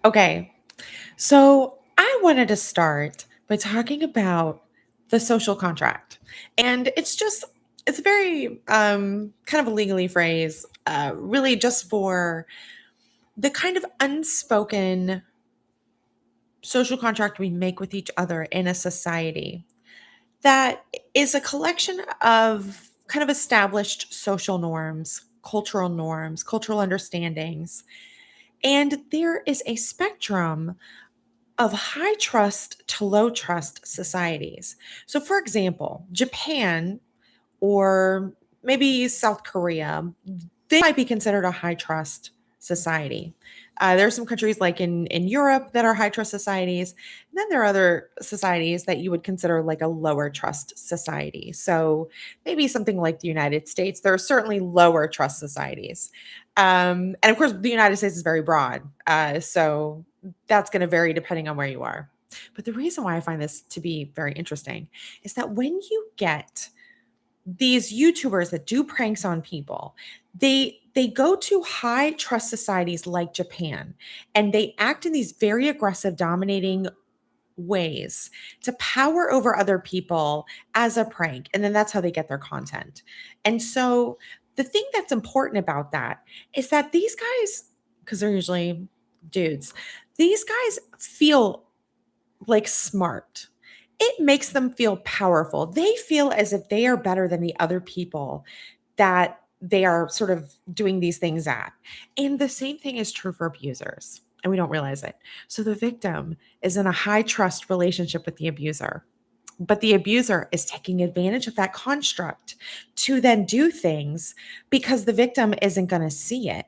Okay, so I wanted to start by talking about the social contract. And it's a very kind of a legally phrase, really just for the kind of unspoken social contract we make with each other in a society that is a collection of kind of established social norms, cultural understandings. And there is a spectrum of high trust to low trust societies. So, for example, Japan or maybe South Korea, they might be considered a high trust society. There are some countries like in Europe that are high trust societies. And then there are other societies that you would consider like a lower trust society. So maybe something like the United States. There are certainly lower trust societies. And of course, the United States is very broad. So that's going to vary depending on where you are. But the reason why I find this to be very interesting is that when you get these YouTubers that do pranks on people, they go to high trust societies like Japan and they act in these very aggressive, dominating ways to power over other people as a prank. And then that's how they get their content. And so the thing that's important about that is that these guys, because they're usually dudes, these guys feel like smart. It makes them feel powerful. They feel as if they are better than the other people that they are sort of doing these things at. And the same thing is true for abusers, and we don't realize it. So the victim is in a high trust relationship with the abuser, but the abuser is taking advantage of that construct to then do things because the victim isn't going to see it.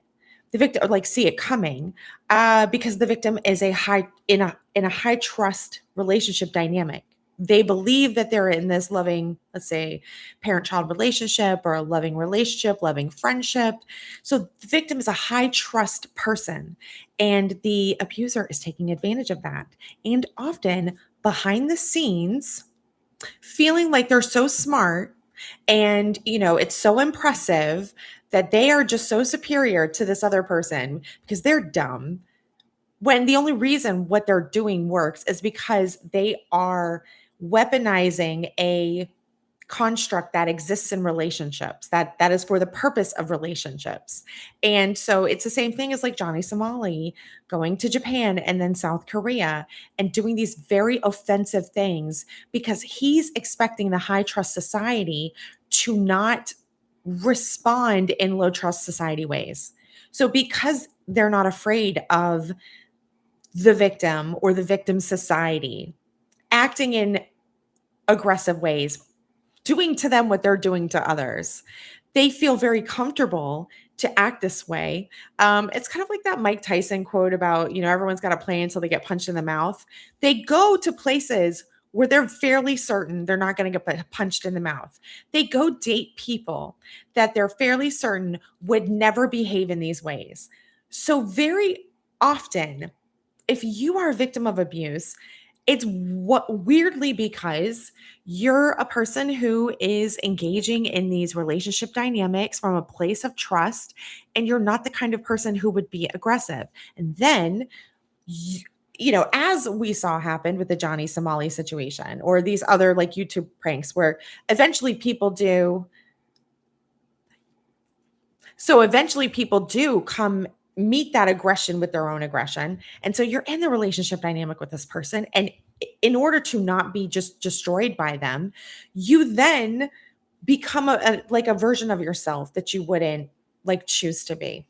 The victim, or like, see it coming, because the victim is a high trust relationship dynamic. They believe that they're in this loving, let's say, parent child relationship or a loving relationship, loving friendship. So the victim is a high trust person, and the abuser is taking advantage of that. And often behind the scenes, feeling like they're so smart and it's so impressive that they are just so superior to this other person because they're dumb, when the only reason what they're doing works is because they are weaponizing a construct that exists in relationships, that is for the purpose of relationships. And so it's the same thing as like Johnny Somali going to Japan and then South Korea and doing these very offensive things because he's expecting the high trust society to not respond in low trust society ways. So because they're not afraid of the victim or the victim society acting in aggressive ways, doing to them what they're doing to others, they feel very comfortable to act this way. It's kind of like that Mike Tyson quote about, everyone's got to play until they get punched in the mouth. They go to places where they're fairly certain they're not going to get punched in the mouth. They go date people that they're fairly certain would never behave in these ways. So, very often, if you are a victim of abuse, it's what weirdly because you're a person who is engaging in these relationship dynamics from a place of trust, and you're not the kind of person who would be aggressive. And then, you, as we saw happen with the Johnny Somali situation or these other like YouTube pranks where eventually people do So eventually people do come meet that aggression with their own aggression. And so you're in the relationship dynamic with this person. And in order to not be just destroyed by them, you then become like a version of yourself that you wouldn't like choose to be.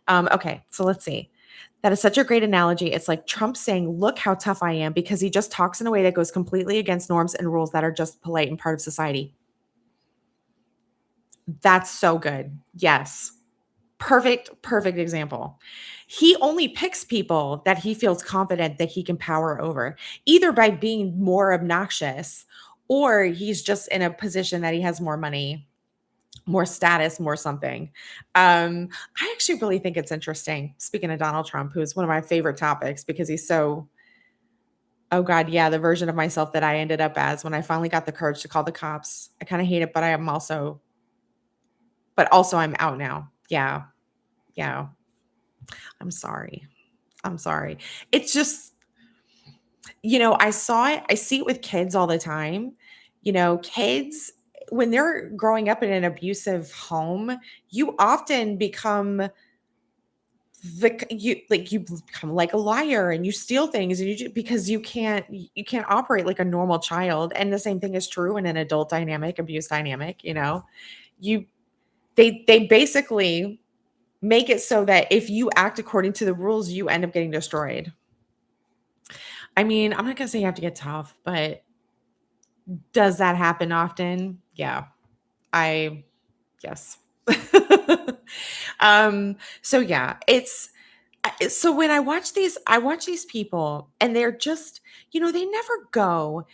Okay, so let's see. That is such a great analogy. It's like Trump saying, "Look how tough I am," because he just talks in a way that goes completely against norms and rules that are just polite and part of society. That's so good. Yes. Perfect example. He only picks people that he feels confident that he can power over, either by being more obnoxious or he's just in a position that he has more money, more status, more something. I actually really think it's interesting. Speaking of Donald Trump, who's one of my favorite topics because he's so, oh God, yeah, the version of myself that I ended up as when I finally got the courage to call the cops. I kind of hate it, but also I'm out now. Yeah. Yeah. I'm sorry. I'm sorry. It's just, I see it with kids all the time. Kids, when they're growing up in an abusive home, you often become you become like a liar and you steal things and because you can't operate like a normal child. And the same thing is true in an adult dynamic, abuse dynamic. You they basically make it so that if you act according to the rules, you end up getting destroyed. I mean, I'm not gonna say you have to get tough, but does that happen often? Yeah. I Yes. So yeah, so when I watch these people and they're just, they never go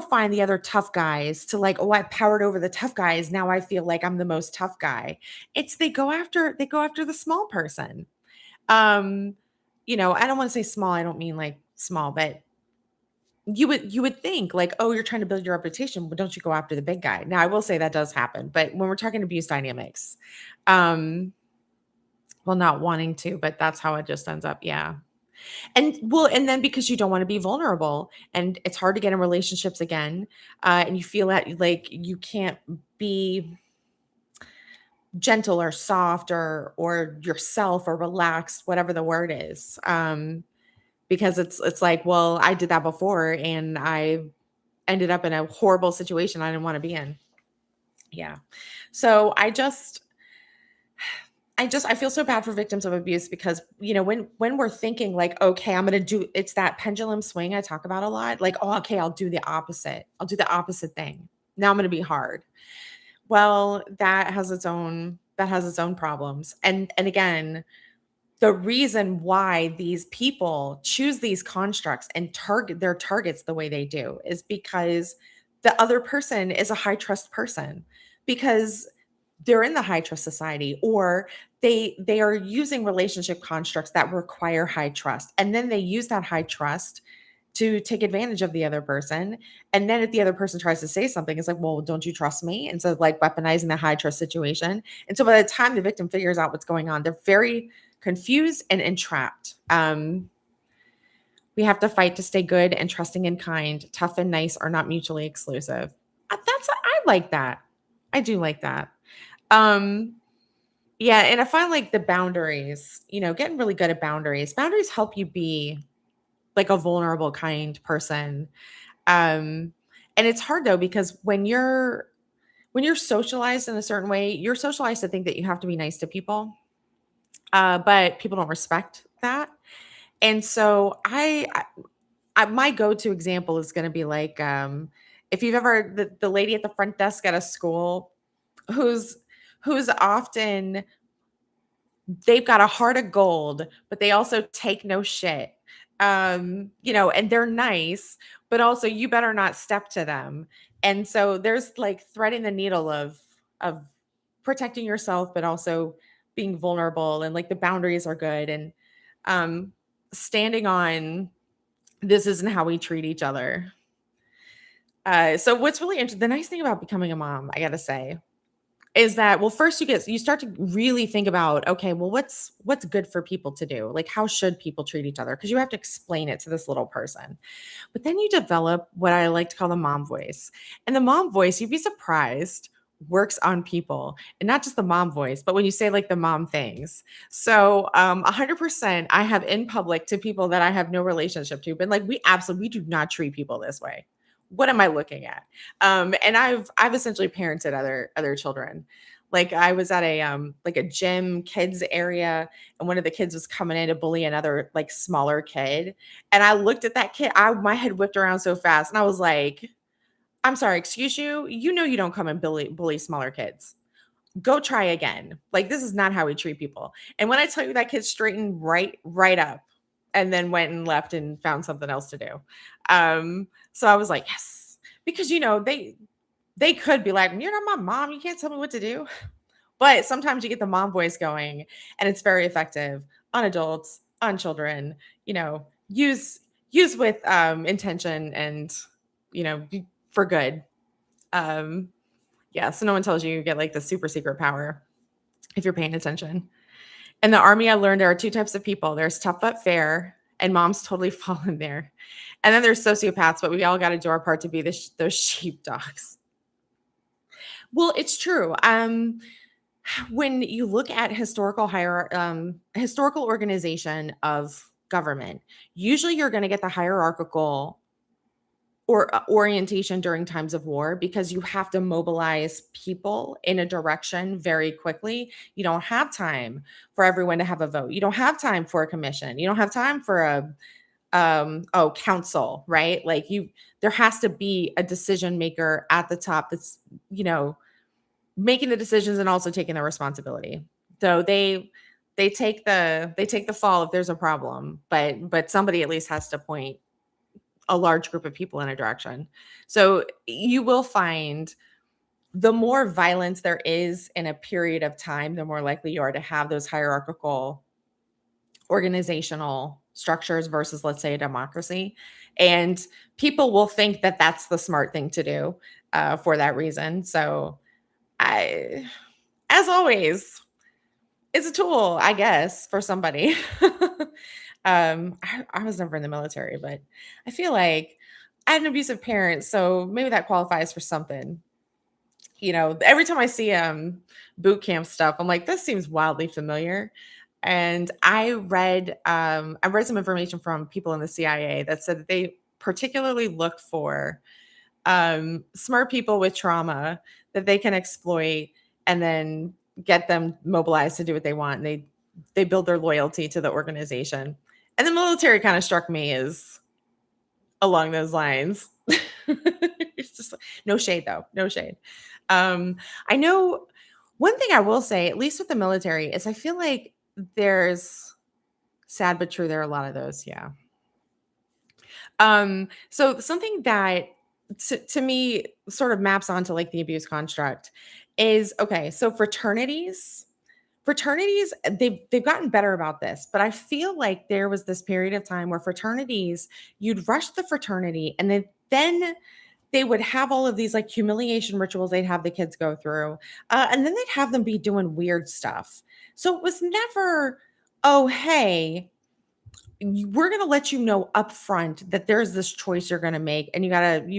find the other tough guys to like, oh, I powered over the tough guys. Now I feel like I'm the most tough guy. It's they go after the small person. Um, I don't want to say small, I don't mean like small, but you would think like, oh, you're trying to build your reputation, but don't you go after the big guy? Now I will say that does happen, but when we're talking abuse dynamics, um, well, not wanting to, but that's how it just ends up. Yeah. And then because you don't want to be vulnerable and it's hard to get in relationships again, and you feel that like you can't be gentle or soft or yourself or relaxed, whatever the word is. Because it's like, well, I did that before and I ended up in a horrible situation I didn't want to be in. Yeah. So I feel so bad for victims of abuse because when we're thinking like, okay, I'm gonna do, it's that pendulum swing I talk about a lot. Like, oh, okay, I'll do the opposite. I'll do the opposite thing. Now I'm gonna be hard. Well, that has its own problems. And again, the reason why these people choose these constructs and target their targets the way they do is because the other person is a high trust person, because they're in the high trust society, or they are using relationship constructs that require high trust, and then they use that high trust to take advantage of the other person. And then if the other person tries to say something, it's like, well, don't you trust me? And so like weaponizing the high trust situation. And so by the time the victim figures out what's going on, they're very confused and entrapped. We have to fight to stay good and trusting and kind. Tough and nice are not mutually exclusive. I like that. I do like that. Um, yeah, and I find like the boundaries, getting really good at boundaries. Boundaries help you be like a vulnerable, kind person. Um, and it's hard though because when you're socialized in a certain way, you're socialized to think that you have to be nice to people, but people don't respect that. And so my go-to example is going to be like, if you've ever the lady at the front desk at a school who's who's often they've got a heart of gold, but they also take no shit. And they're nice, but also you better not step to them. And so there's like threading the needle of protecting yourself, but also being vulnerable, and like the boundaries are good, and um standing on this isn't how we treat each other. So what's really interesting, the nice thing about becoming a mom, I gotta say, is that, well, first you start to really think about, okay, well, what's good for people to do? Like, how should people treat each other? Because you have to explain it to this little person. But then you develop what I like to call the mom voice. And the mom voice, you'd be surprised, works on people. And not just the mom voice, but when you say like the mom things. So 100% I have in public to people that I have no relationship to, been like, we do not treat people this way. What am I looking at? And I've essentially parented other children. Like I was at a like a gym kids area, and one of the kids was coming in to bully another like smaller kid. And I looked at that kid, my head whipped around so fast, and I was like, I'm sorry, excuse you. You know you don't come and bully smaller kids. Go try again. Like this is not how we treat people. And when I tell you that kid straightened right up and then went and left and found something else to do. So I was like, yes. Because they could be like, you're not my mom. You can't tell me what to do. But sometimes you get the mom voice going, and it's very effective on adults, on children, use with intention and, for good. Um, yeah. So no one tells you you get like the super secret power if you're paying attention. In the army, I learned there are two types of people. There's tough but fair, and moms totally fall in there. And then there's sociopaths, but we all got to do our part to be those sheepdogs. Well, it's true. When you look at historical organization of government, usually you're going to get the hierarchical or orientation during times of war because you have to mobilize people in a direction very quickly. You don't have time for everyone to have a vote. You don't have time for a commission. You don't have time for a council, right? Like there has to be a decision maker at the top that's, you know, making the decisions and also taking the responsibility. So they take the fall if there's a problem, but somebody at least has to point a large group of people in a direction. So you will find the more violence there is in a period of time, the more likely you are to have those hierarchical organizational structures versus, let's say, a democracy. And people will think that that's the smart thing to do for that reason. So I, as always, it's a tool, I guess, for somebody. I was never in the military, but I feel like I had an abusive parent, so maybe that qualifies for something. You know, every time I see boot camp stuff, I'm like, this seems wildly familiar. And I read some information from people in the CIA that said that they particularly look for smart people with trauma that they can exploit and then get them mobilized to do what they want. And they build their loyalty to the organization. And the military kind of struck me as along those lines. It's just no shade though, no shade. I know one thing I will say, at least with the military, is I feel like there's sad but true. There are a lot of those, yeah. So something that to me sort of maps onto like the abuse construct is okay. So fraternities, they've gotten better about this, but I feel like there was this period of time where fraternities, you'd rush the fraternity, and then they would have all of these like humiliation rituals they'd have the kids go through, and then they'd have them be doing weird stuff. So it was never, oh hey, we're going to let you know upfront that there's this choice you're going to make and you've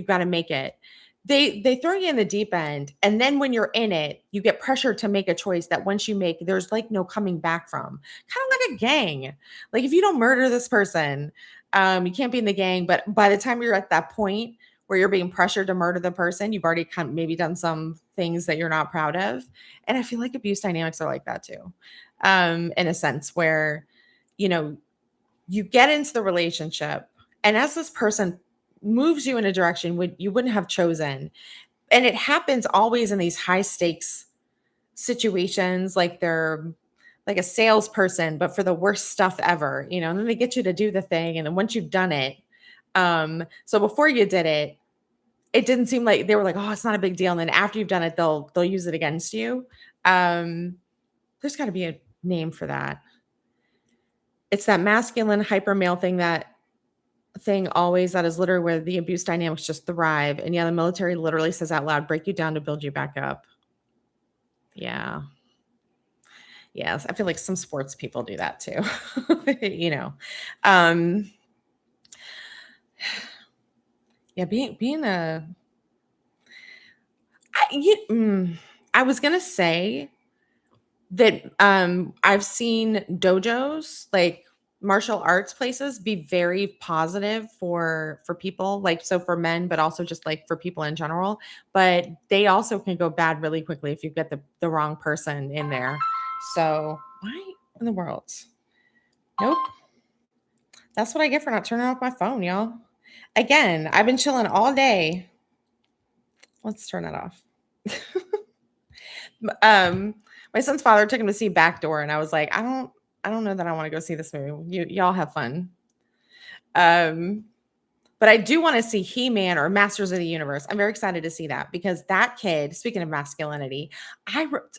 got to make it. They throw you in the deep end, and then when you're in it you get pressured to make a choice that once you make, there's like no coming back from. Kind of like a gang. Like if you don't murder this person, you can't be in the gang, but by the time you're at that point where you're being pressured to murder the person, you've already kind of maybe done some things that you're not proud of. And I feel like abuse dynamics are like that too, in a sense where, you know, you get into the relationship, and as this person moves you in a direction you wouldn't have chosen, and it happens always in these high stakes situations, like they're like a salesperson but for the worst stuff ever, you know, and then they get you to do the thing, and then once you've done it, so before you did it, it didn't seem like they were like, oh, it's not a big deal, and then after you've done it, they'll use it against you. um there's got to be a name for that. It's that masculine hyper male thing always, that is literally where the abuse dynamics just thrive. And yeah, the military literally says out loud, break you down to build you back up. Yeah. Yes. I feel like some sports people do that too. You know. Um yeah, being a I was gonna say that I've seen dojos, like martial arts places, be very positive for people, like so for men, but also just like for people in general. But they also can go bad really quickly if you get the wrong person in there. So why in the world? Nope. That's what I get for not turning off my phone, y'all. Again, I've been chilling all day. Let's turn that off. um my son's father took him to see Backdoor, and I was like, I don't know that I want to go see this movie. Y'all have fun. Um but I do want to see He-Man or Masters of the Universe. I'm very excited to see that because that kid, speaking of masculinity,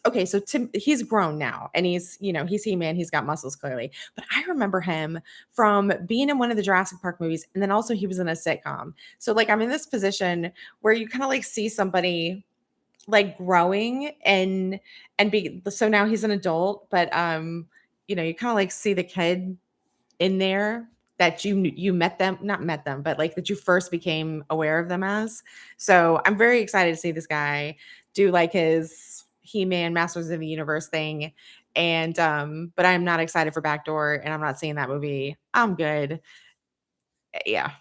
okay, so he's grown now and he's, you know, he's He-Man, he's got muscles clearly. But I remember him from being in one of the Jurassic Park movies, and then also he was in a sitcom. So like I'm in this position where you kind of like see somebody like growing and be, so now he's an adult, but you kind of like see the kid in there that you met them, not met them, but like that you first became aware of them as. So I'm very excited to see this guy do like his He-Man Masters of the Universe thing. And but I'm not excited for Backdoor and I'm not seeing that movie. I'm good. Yeah.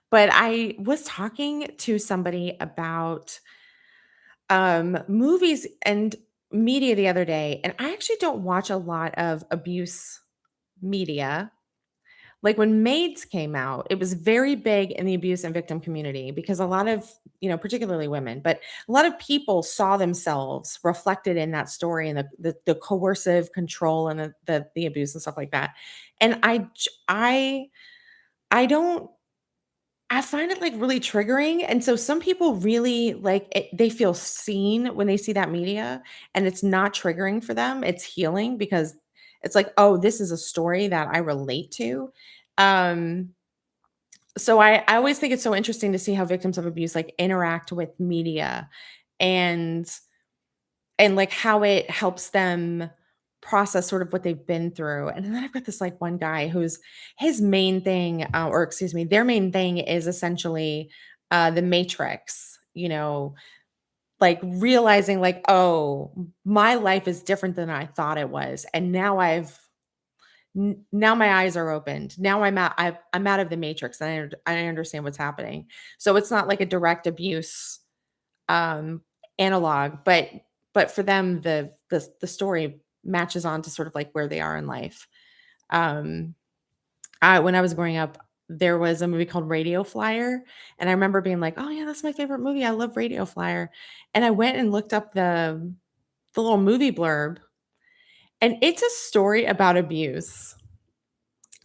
But I was talking to somebody about movies and media the other day, and I actually don't watch a lot of abuse media. Like when Maids came out, it was very big in the abuse and victim community because a lot of, particularly women, but a lot of people saw themselves reflected in that story and the coercive control and the abuse and stuff like that. And I don't I find it like really triggering. And so some people really like it, they feel seen when they see that media and it's not triggering for them. It's healing because it's like, oh, this is a story that I relate to. Um, so I always think it's so interesting to see how victims of abuse like interact with media and like how it helps them process sort of what they've been through. And then I've got this like one guy who's his main thing, or excuse me, their main thing is essentially the matrix, like realizing like, oh, my life is different than I thought it was. And now now my eyes are opened. Now I'm out of the matrix and I understand what's happening. So it's not like a direct abuse um, analog, but for them, the story matches on to sort of like where they are in life. Um, when I was growing up, there was a movie called Radio Flyer, and I remember being like, "Oh yeah, that's my favorite movie. I love Radio Flyer." And I went and looked up the little movie blurb, and it's a story about abuse.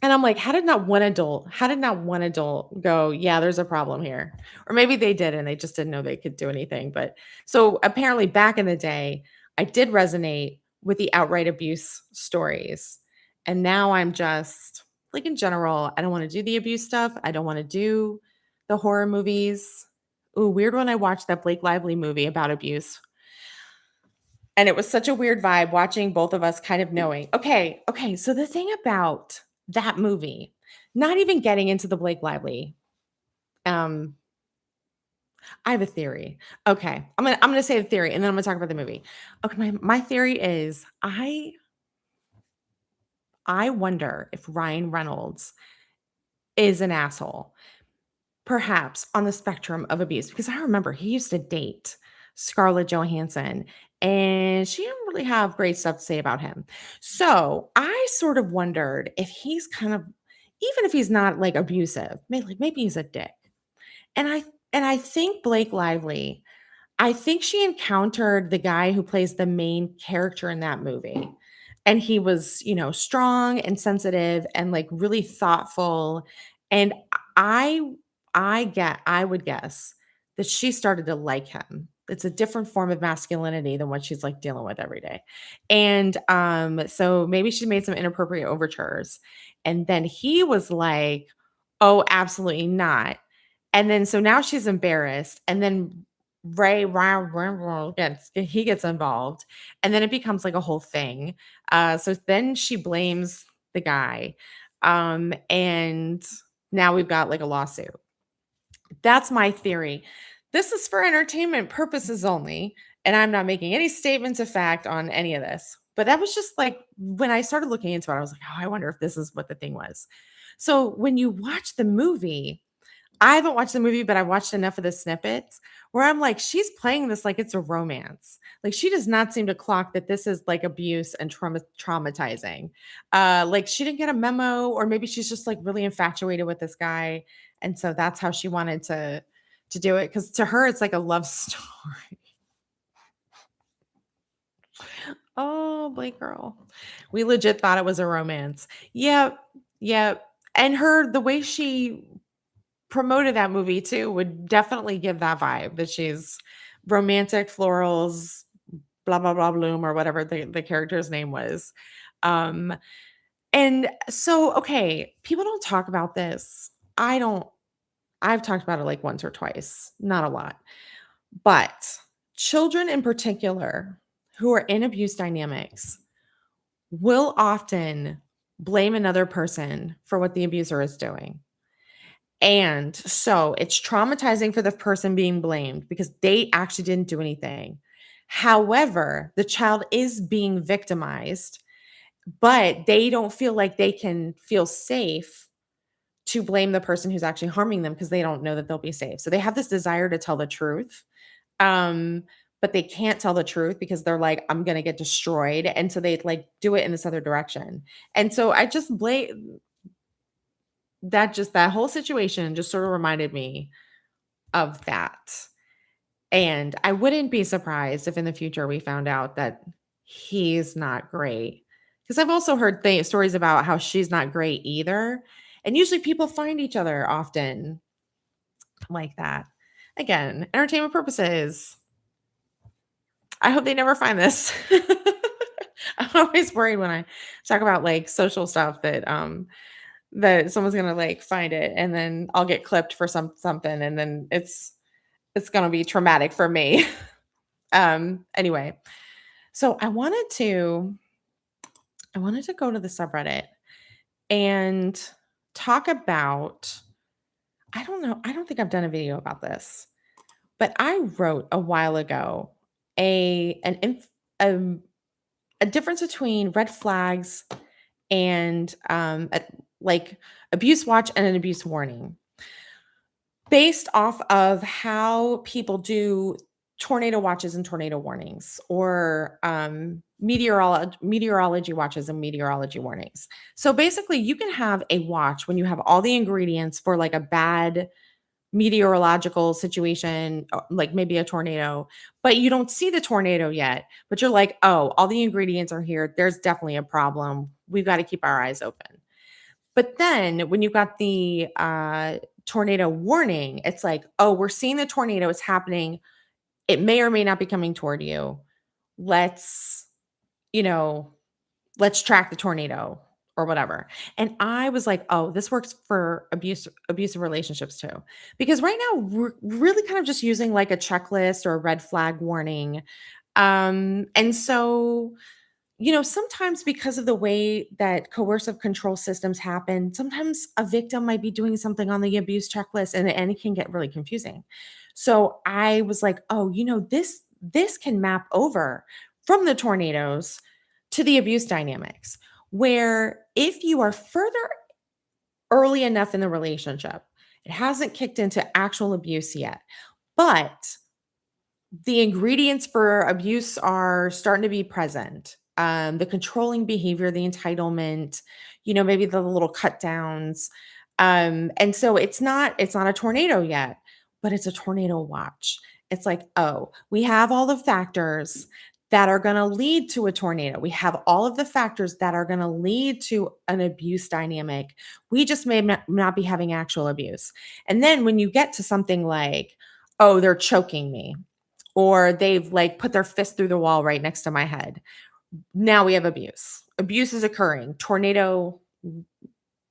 And I'm like, how did not one adult go, yeah, there's a problem here? Or maybe they did and they just didn't know they could do anything. But so apparently back in the day, I did resonate with the outright abuse stories. And now I'm just like in general, I don't want to do the abuse stuff. I don't want to do the horror movies. Ooh, weird when I watched that Blake Lively movie about abuse. And it was such a weird vibe watching both of us kind of knowing, okay, so the thing about that movie, not even getting into the Blake Lively, um, I have a theory. Okay, I'm gonna say the theory, and then I'm gonna talk about the movie. Okay, my theory is I wonder if Ryan Reynolds is an asshole. Perhaps on the spectrum of abuse, because I remember he used to date Scarlett Johansson, and she didn't really have great stuff to say about him. So, I sort of wondered if he's kind of even if he's not, like, abusive, maybe he's a dick. And I think Blake Lively, I think she encountered the guy who plays the main character in that movie, and he was, strong and sensitive and, like, really thoughtful, and I I would guess that she started to like him. It's a different form of masculinity than what she's, like, dealing with every day, and, so maybe she made some inappropriate overtures, and then he was like, "Oh, absolutely not," and then so now she's embarrassed, and then gets involved, and then it becomes like a whole thing. So then she blames the guy, and now we've got like a lawsuit. That's my theory. This is for entertainment purposes only, and I'm not making any statements of fact on any of this. But that was just like when I started looking into it, I was like, oh, I wonder if this is what the thing was. So when you watch the movie, I haven't watched the movie, but I've watched enough of the snippets where I'm like, she's playing this like it's a romance. Like she does not seem to clock that this is like abuse and traumatizing. Like she didn't get a memo, or maybe she's just like really infatuated with this guy, and so that's how she wanted to do it. Because to her, it's like a love story. Oh, Blake girl, we legit thought it was a romance. Yep, yep. And the way she promoted that movie too would definitely give that vibe that she's romantic florals, blah blah blah bloom or whatever the character's name was. Um and so okay, people don't talk about this. I don't I've talked about it like once or twice, not a lot. But children in particular who are in abuse dynamics, will often blame another person for what the abuser is doing. And so it's traumatizing for the person being blamed because they actually didn't do anything. However, the child is being victimized, but they don't feel like they can feel safe to blame the person who's actually harming them because they don't know that they'll be safe. So they have this desire to tell the truth. Um, but they can't tell the truth because they're like, I'm gonna get destroyed. And so they like do it in this other direction. And so I just blame that whole situation just sort of reminded me of that. And I wouldn't be surprised if in the future we found out that he's not great. Because I've also heard stories about how she's not great either. And usually people find each other often like that. Again, entertainment purposes. I hope they never find this. I'm always worried when I talk about like social stuff that someone's gonna like find it and then I'll get clipped for something and then it's gonna be traumatic for me. Anyway, so I wanted to go to the subreddit and talk about I don't know, I don't think I've done a video about this, but I wrote a while ago a an inf- a difference between red flags and like abuse watch and an abuse warning based off of how people do tornado watches and tornado warnings or meteorology watches and meteorology warnings. So basically you can have a watch when you have all the ingredients for like a bad meteorological situation, like maybe a tornado, but you don't see the tornado yet, but you're like, oh, all the ingredients are here, there's definitely a problem, we've got to keep our eyes open. But then when you got the tornado warning, it's like, oh, we're seeing the tornado, it's happening, it may or may not be coming toward you, let's you know let's track the tornado or whatever. And I was like, "Oh, this works for abusive relationships too." Because right now we're really kind of just using like a checklist or a red flag warning. And so, sometimes because of the way that coercive control systems happen, sometimes a victim might be doing something on the abuse checklist and it can get really confusing. So I was like, "Oh, this can map over from the tornadoes to the abuse dynamics where if you are further early enough in the relationship, it hasn't kicked into actual abuse yet, but the ingredients for abuse are starting to be present. The controlling behavior, the entitlement, maybe the little cut downs. And so it's not a tornado yet, but it's a tornado watch. It's like, oh, we have all the factors that are going to lead to a tornado. We have all of the factors that are going to lead to an abuse dynamic. We just may not be having actual abuse. And then when you get to something like, oh, they're choking me, or they've like put their fist through the wall right next to my head. Now we have abuse. Abuse is occurring. Tornado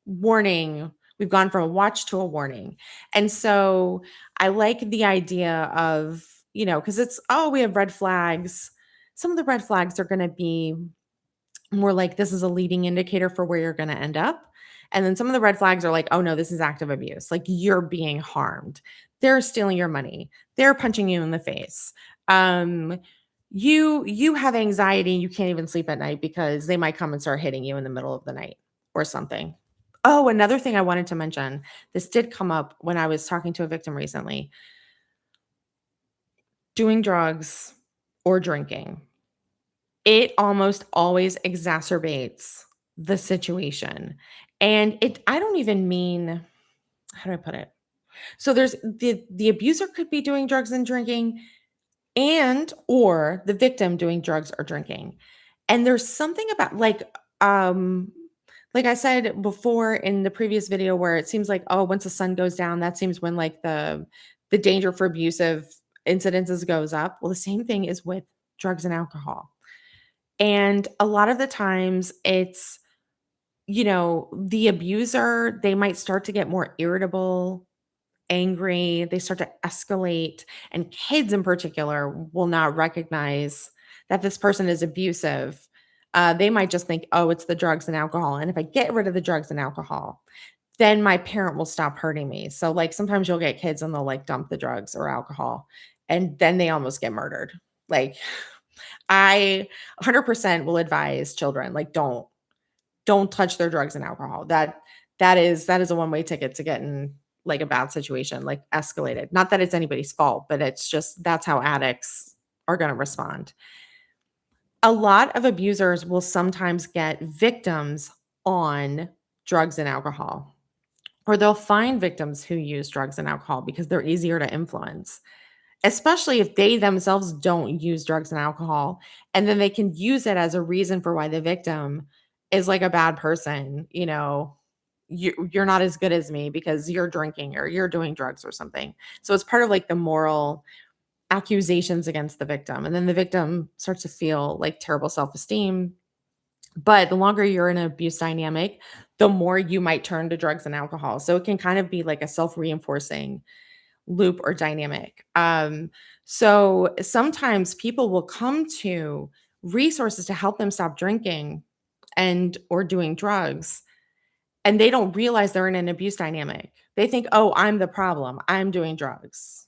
warning. We've gone from a watch to a warning. And so I like the idea of, because it's, oh, we have red flags. Some of the red flags are going to be more like this is a leading indicator for where you're going to end up. And then some of the red flags are like, oh no, this is active abuse. Like you're being harmed. They're stealing your money. They're punching you in the face. Um, you have anxiety and you can't even sleep at night because they might come and start hitting you in the middle of the night or something. Oh, another thing I wanted to mention. This did come up when I was talking to a victim recently. Doing drugs or drinking, it almost always exacerbates the situation. And I don't even mean, how do I put it? So there's the abuser could be doing drugs and drinking and or the victim doing drugs or drinking. And there's something about like I said before in the previous video where it seems like, oh, once the sun goes down, that seems when like the danger for abusive incidences goes up. Well, the same thing is with drugs and alcohol. And a lot of the times it's, the abuser, they might start to get more irritable, angry, they start to escalate. And kids in particular will not recognize that this person is abusive They might just think, oh, it's the drugs and alcohol. And if I get rid of the drugs and alcohol, then my parent will stop hurting me. So, like, sometimes you'll get kids and they'll like dump the drugs or alcohol, and then they almost get murdered. Like, I 100% will advise children, like, don't touch their drugs and alcohol. That is a one-way ticket to get in like a bad situation, like escalated. Not that it's anybody's fault, but it's just that's how addicts are going to respond. A lot of abusers will sometimes get victims on drugs and alcohol, or they'll find victims who use drugs and alcohol because they're easier to influence, especially if they themselves don't use drugs and alcohol. And then they can use it as a reason for why the victim is like a bad person. You're not as good as me because you're drinking or you're doing drugs or something. So it's part of like the moral accusations against the victim. And then the victim starts to feel like terrible self esteem. But the longer you're in an abuse dynamic, the more you might turn to drugs and alcohol. So it can kind of be like a self reinforcing loop or dynamic. So sometimes people will come to resources to help them stop drinking and or doing drugs, and they don't realize they're in an abuse dynamic. They think, "Oh, I'm the problem. I'm doing drugs.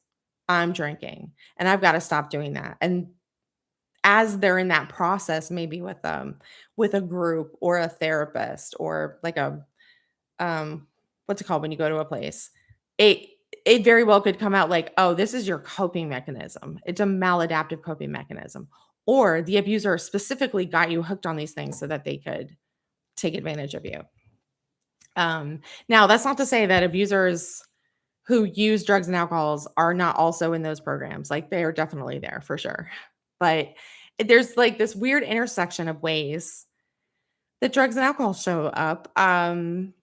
I'm drinking, and I've got to stop doing that." And as they're in that process, maybe with a group or a therapist or like a what's it called when you go to a place? It it very well could come out like, "Oh, this is your coping mechanism. It's a maladaptive coping mechanism." Or the abuser specifically got you hooked on these things so that they could take advantage of you. Now that's not to say that abusers who use drugs and alcohols are not also in those programs. Like they are definitely there for sure. But there's like this weird intersection of ways that drugs and alcohol show up. Everyone's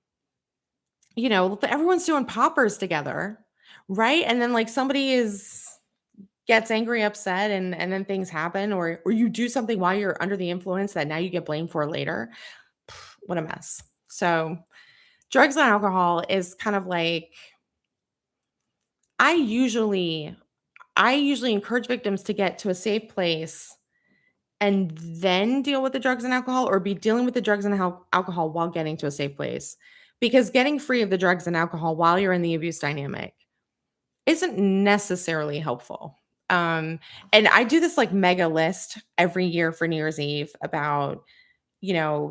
doing poppers together, right? And then like somebody is gets angry, upset, and then things happen, or you do something while you're under the influence that now you get blamed for later. What a mess. So drugs and alcohol is kind of like I usually I usually encourage victims to get to a safe place and then deal with the drugs and alcohol, or be dealing with the drugs and alcohol while getting to a safe place. Because getting free of the drugs and alcohol while you're in the abuse dynamic isn't necessarily helpful. Um, and I do this like mega list every year for New Year's Eve about,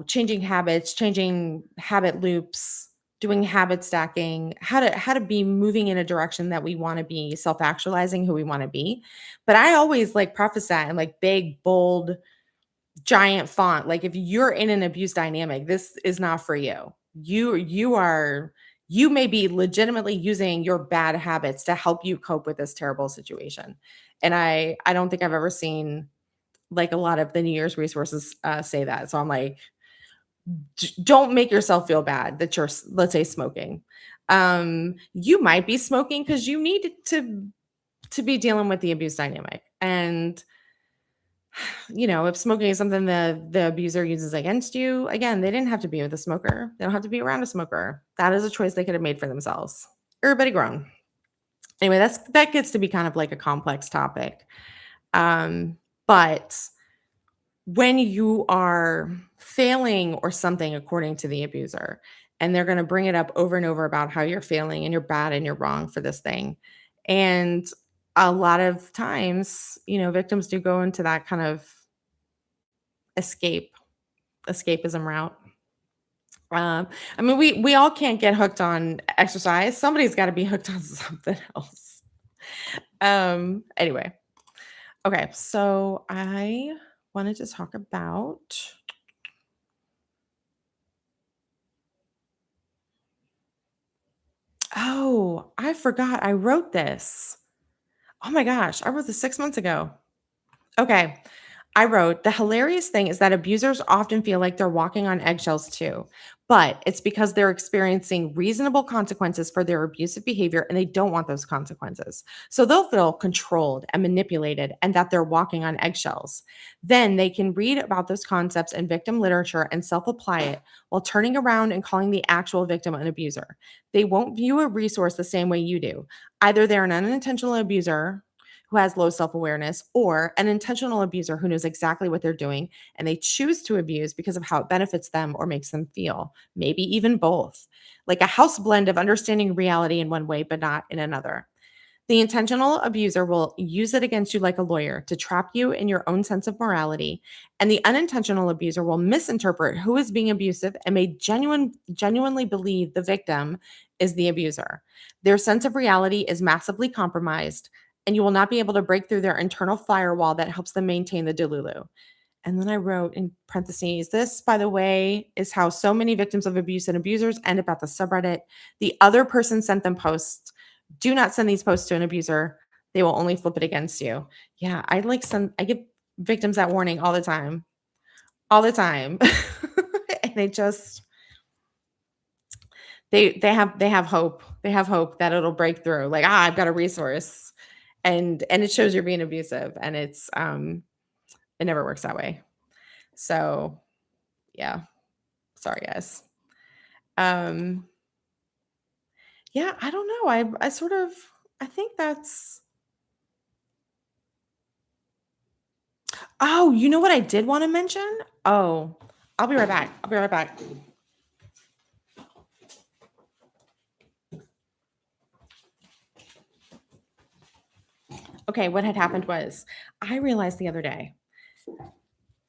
changing habits, changing habit loops, doing habit stacking, how to be moving in a direction that we want to be, self-actualizing who we want to be. But I always like preface that in like big, bold, giant font. Like if you're in an abuse dynamic, this is not for you. You may be legitimately using your bad habits to help you cope with this terrible situation. And I don't think I've ever seen like a lot of the New Year's resources say that. So I'm like, don't make yourself feel bad that you're, let's say, smoking. You might be smoking because you need to be dealing with the abuse dynamic. And if smoking is something the abuser uses against you, again, they didn't have to be with a smoker. They don't have to be around a smoker. That is a choice they could have made for themselves. Everybody grown. Anyway, that gets to be kind of like a complex topic. But when you are failing or something according to the abuser, and they're going to bring it up over and over about how you're failing and you're bad and you're wrong for this thing. And a lot of times, victims do go into that kind of escapism route. I mean, we all can't get hooked on exercise. Somebody's got to be hooked on something else. Anyway, okay, so I wanted to talk about. Oh, I forgot I wrote this. Oh my gosh, I wrote this 6 months ago. Okay. I wrote, the hilarious thing is that abusers often feel like they're walking on eggshells too, but it's because they're experiencing reasonable consequences for their abusive behavior and they don't want those consequences. So they'll feel controlled and manipulated and that they're walking on eggshells. Then they can read about those concepts in victim literature and self apply it while turning around and calling the actual victim an abuser. They won't view a resource the same way you do. Either they're an unintentional abuser who has low self awareness, or an intentional abuser who knows exactly what they're doing and they choose to abuse because of how it benefits them or makes them feel. Maybe even both. Like a house blend of understanding reality in one way, but not in another. The intentional abuser will use it against you like a lawyer to trap you in your own sense of morality, and the unintentional abuser will misinterpret who is being abusive and may genuinely believe the victim is the abuser. Their sense of reality is massively compromised, and you will not be able to break through their internal firewall that helps them maintain the delulu. And then I wrote in parentheses, this, by the way, is how so many victims of abuse and abusers end up at the subreddit. The other person sent them posts. Do not send these posts to an abuser. They will only flip it against you. Yeah, I give victims that warning all the time. All the time. And they have hope. They have hope that it'll break through. Like, I've got a resource. And it shows you're being abusive. And it never works that way. So yeah. Sorry, guys. Um, yeah, I don't know. I think that's oh, you know what I did want to mention? Oh, I'll be right back. I'll be right back. Okay, what had happened was I realized the other day,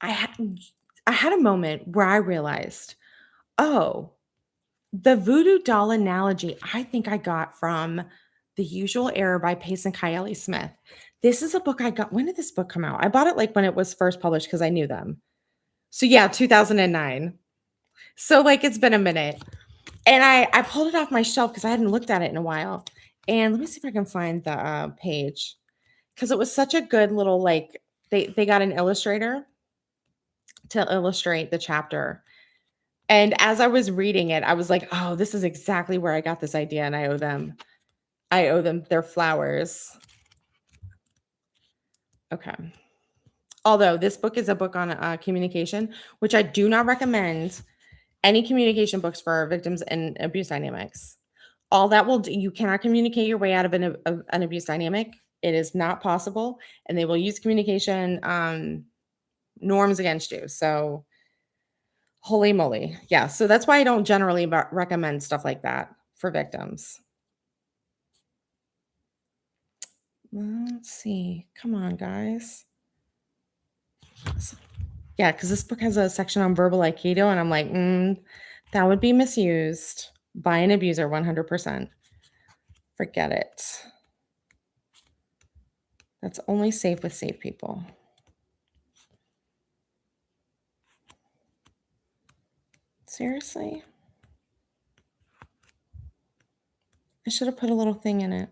I had I had a moment where I realized, oh, the voodoo doll analogy I think I got from The Usual Error by Pace and Kylie Smith. This is a book I got. When did this book come out? I bought it like when it was first published because I knew them. So yeah, 2009. So like it's been a minute. And I pulled it off my shelf because I hadn't looked at it in a while. And let me see if I can find the page because it was such a good little like they got an illustrator to illustrate the chapter. And as I was reading it, I was like, "Oh, this is exactly where I got this idea, and I owe them their flowers." Okay. Although this book is a book on communication, which I do not recommend any communication books for victims in abuse dynamics. All that will do, you cannot communicate your way out of an abuse dynamic. It is not possible, and they will use communication norms against you. So holy moly. Yeah. So that's why I don't generally recommend stuff like that for victims. Let's see. Come on, guys. Yeah, because this book has a section on verbal aikido, and I'm like, that would be misused by an abuser 100%. Forget it. That's only safe with safe people. Seriously? I should have put a little thing in it.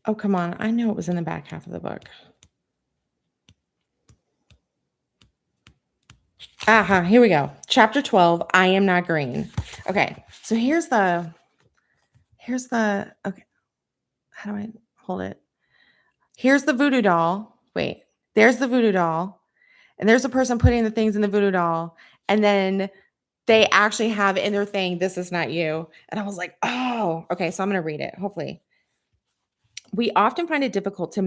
Oh, come on. I know it was in the back half of the book. Aha, here we go. Chapter 12, I Am Not Green. Okay, so okay, how do I hold it? Here's the voodoo doll. Wait, there's the voodoo doll. And there's a person putting the things in the voodoo doll. And then they actually have in their thing, this is not you. And I was like, oh, okay, so I'm going to read it, hopefully. We often find it difficult to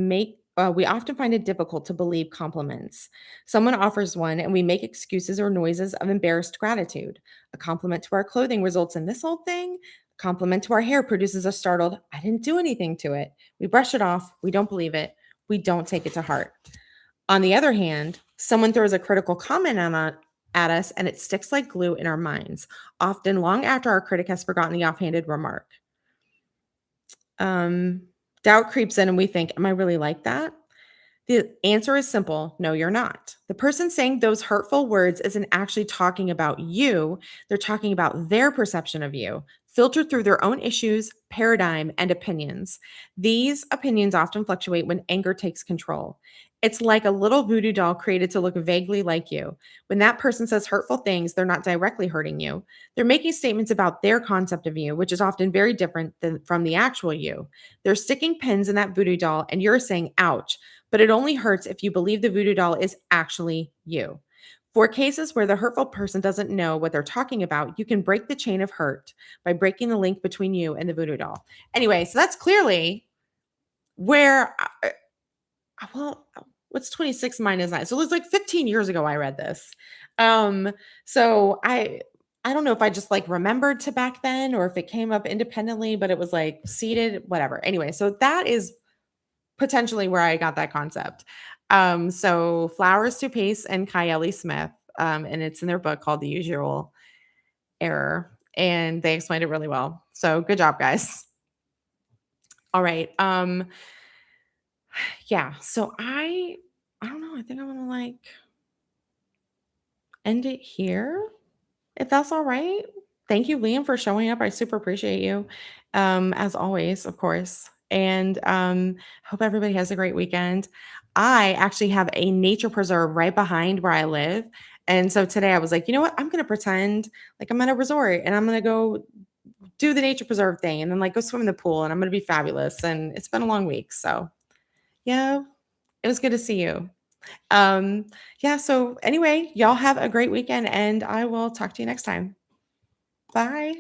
believe compliments. Someone offers one and we make excuses or noises of embarrassed gratitude. A compliment to our clothing results in this old thing. A compliment to our hair produces a startled, I didn't do anything to it. We brush it off. We don't believe it. We don't take it to heart. On the other hand, someone throws a critical comment at us and it sticks like glue in our minds, often long after our critic has forgotten the offhanded remark. Doubt creeps in and we think, am I really like that? The answer is simple. No, you're not. The person saying those hurtful words isn't actually talking about you. They're talking about their perception of you, filtered through their own issues, paradigm, and opinions. These opinions often fluctuate when anger takes control. It's like a little voodoo doll created to look vaguely like you. When that person says hurtful things, they're not directly hurting you. They're making statements about their concept of you, which is often very different than from the actual you. They're sticking pins in that voodoo doll, and you're saying, ouch, but it only hurts if you believe the voodoo doll is actually you. For cases where the hurtful person doesn't know what they're talking about, you can break the chain of hurt by breaking the link between you and the voodoo doll. Anyway, so that's clearly where well, what's 26 minus 9? So it was like 15 years ago I read this. Um, so I don't know if I just like remembered to back then or if it came up independently, but it was like seated, whatever. Anyway, so that is potentially where I got that concept. So Flowers to Pace and Kylie Smith, and it's in their book called The Usual Error, and they explained it really well. So good job, guys. All right. Yeah. So I don't know. I think I'm gonna like end it here if that's all right. Thank you, Liam, for showing up. I super appreciate you. As always, of course. And hope everybody has a great weekend. I actually have a nature preserve right behind where I live. And so today I was like, you know what? I'm gonna pretend like I'm at a resort and I'm gonna go do the nature preserve thing and then like go swim in the pool and I'm gonna be fabulous. And it's been a long week. So yeah, it was good to see you. Um, yeah, so anyway, y'all have a great weekend and I will talk to you next time. Bye.